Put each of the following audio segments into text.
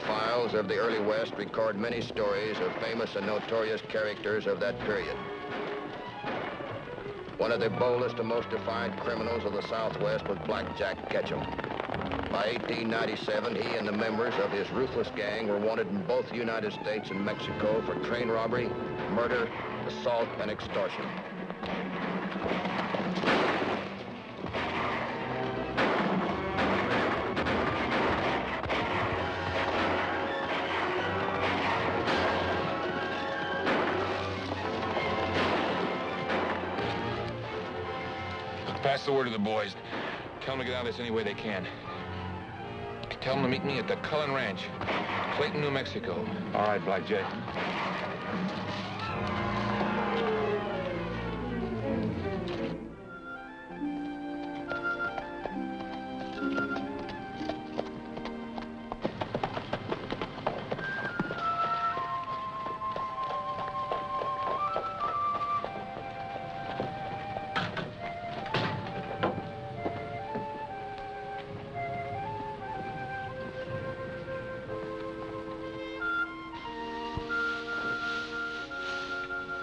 files of the early West record many stories of famous and notorious characters of that period. One of the boldest and most defiant criminals of the Southwest was Black Jack Ketchum. By 1897, he and the members of his ruthless gang were wanted in both the United States and Mexico for train robbery, murder, assault, and extortion. Pass the word to the boys. Tell them to get out of this any way they can. Tell them to meet me at the Cullen Ranch, Clayton, New Mexico. All right, Black Jack.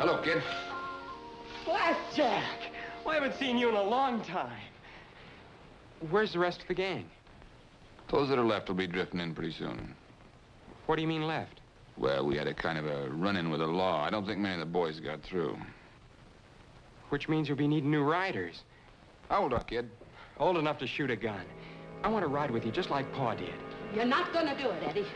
Hello, kid. Blackjack! Well, I haven't seen you in a long time. Where's the rest of the gang? Those that are left will be drifting in pretty soon. What do you mean left? Well, we had a kind of a run-in with the law. I don't think many of the boys got through. Which means you'll be needing new riders. How old are you, kid? Old enough to shoot a gun. I want to ride with you just like Pa did. You're not gonna do it, Eddie.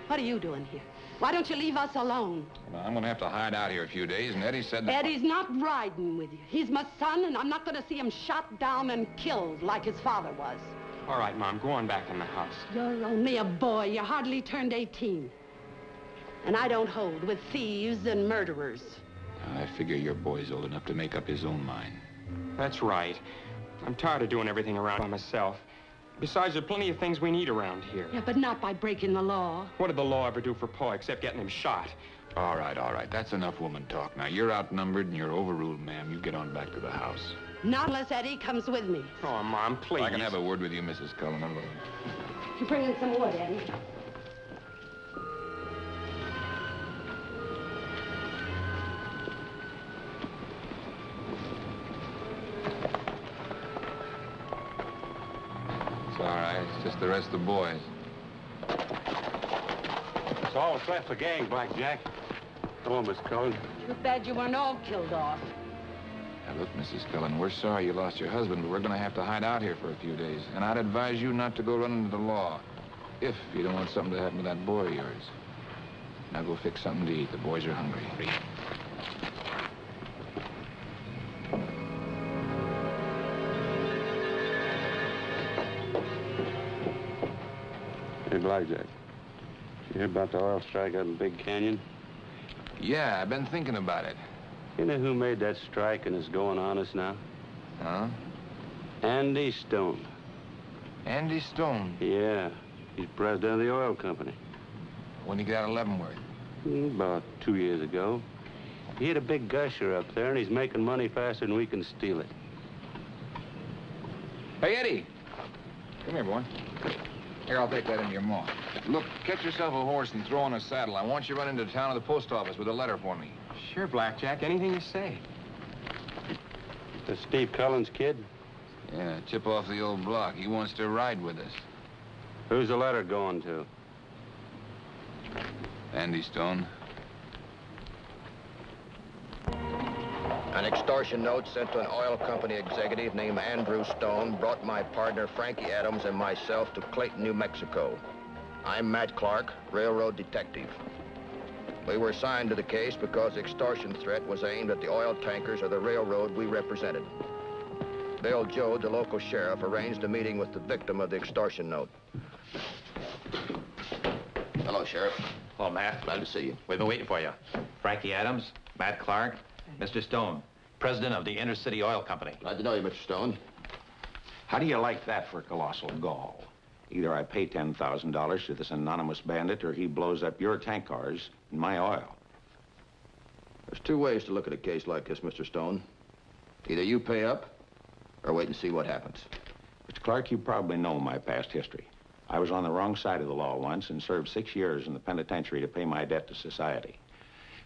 What are you doing here? Why don't you leave us alone? Well, I'm gonna have to hide out here a few days, and Eddie said that... Eddie's not riding with you. He's my son, and I'm not gonna see him shot down and killed like his father was. All right, Mom, go on back in the house. You're only a boy. You hardly turned 18. And I don't hold with thieves and murderers. I figure your boy's old enough to make up his own mind. That's right. I'm tired of doing everything around by myself. Besides, there are plenty of things we need around here. Yeah, but not by breaking the law. What did the law ever do for Pa except getting him shot? All right. That's enough woman talk. Now, you're outnumbered and you're overruled, ma'am. You get on back to the house. Not unless Eddie comes with me. Oh, Mom, please. I can have a word with you, Mrs. Cullen, alone. You bring in some wood, Eddie. It's all right. It's just the rest of the boys. It's all set for gang, Black Jack. Come on, Miss Cullen. Too bad you weren't all killed off. Now, look, Mrs. Cullen, we're sorry you lost your husband, but we're going to have to hide out here for a few days. And I'd advise you not to go running into the law, if you don't want something to happen to that boy of yours. Now go fix something to eat. The boys are hungry. Hey, Black Jack. You hear about the oil strike out in Big Canyon? Yeah, I've been thinking about it. You know who made that strike and is going honest now? Huh? Andy Stone. Andy Stone. Yeah, he's president of the oil company. When did he get out of Leavenworth? About 2 years ago. He hit a big gusher up there, and he's making money faster than we can steal it. Hey, Eddie. Come here, boy. Here, I'll take that into your maw. Look, get yourself a horse and throw on a saddle. I want you to run into town to the post office with a letter for me. Sure, Blackjack. Anything you say. That's Steve Cullen's kid? Yeah, tip off the old block. He wants to ride with us. Who's the letter going to? Andy Stone. An extortion note sent to an oil company executive named Andrew Stone brought my partner Frankie Adams and myself to Clayton, New Mexico. I'm Matt Clark, railroad detective. We were assigned to the case because the extortion threat was aimed at the oil tankers of the railroad we represented. Bill Joe, the local sheriff, arranged a meeting with the victim of the extortion note. Hello, Sheriff. Hello, Matt. Glad to see you. We've been waiting for you. Frankie Adams, Matt Clark, Mr. Stone, president of the Intercity Oil Company. Glad to know you, Mr. Stone. How do you like that for colossal gall? Either I pay $10,000 to this anonymous bandit, or he blows up your tank cars and my oil. There's two ways to look at a case like this, Mr. Stone. Either you pay up, or wait and see what happens. Mr. Clark, you probably know my past history. I was on the wrong side of the law once and served 6 years in the penitentiary to pay my debt to society.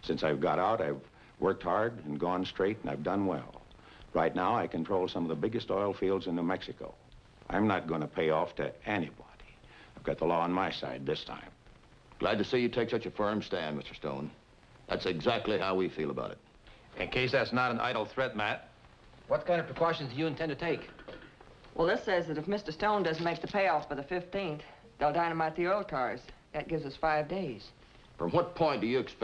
Since I've got out, I've worked hard and gone straight, and I've done well. Right now, I control some of the biggest oil fields in New Mexico. I'm not going to pay off to anybody. I've got the law on my side this time. Glad to see you take such a firm stand, Mr. Stone. That's exactly how we feel about it. In case that's not an idle threat, Matt, what kind of precautions do you intend to take? Well, this says that if Mr. Stone doesn't make the payoff by the 15th, they'll dynamite the oil cars. That gives us 5 days. From what point do you expect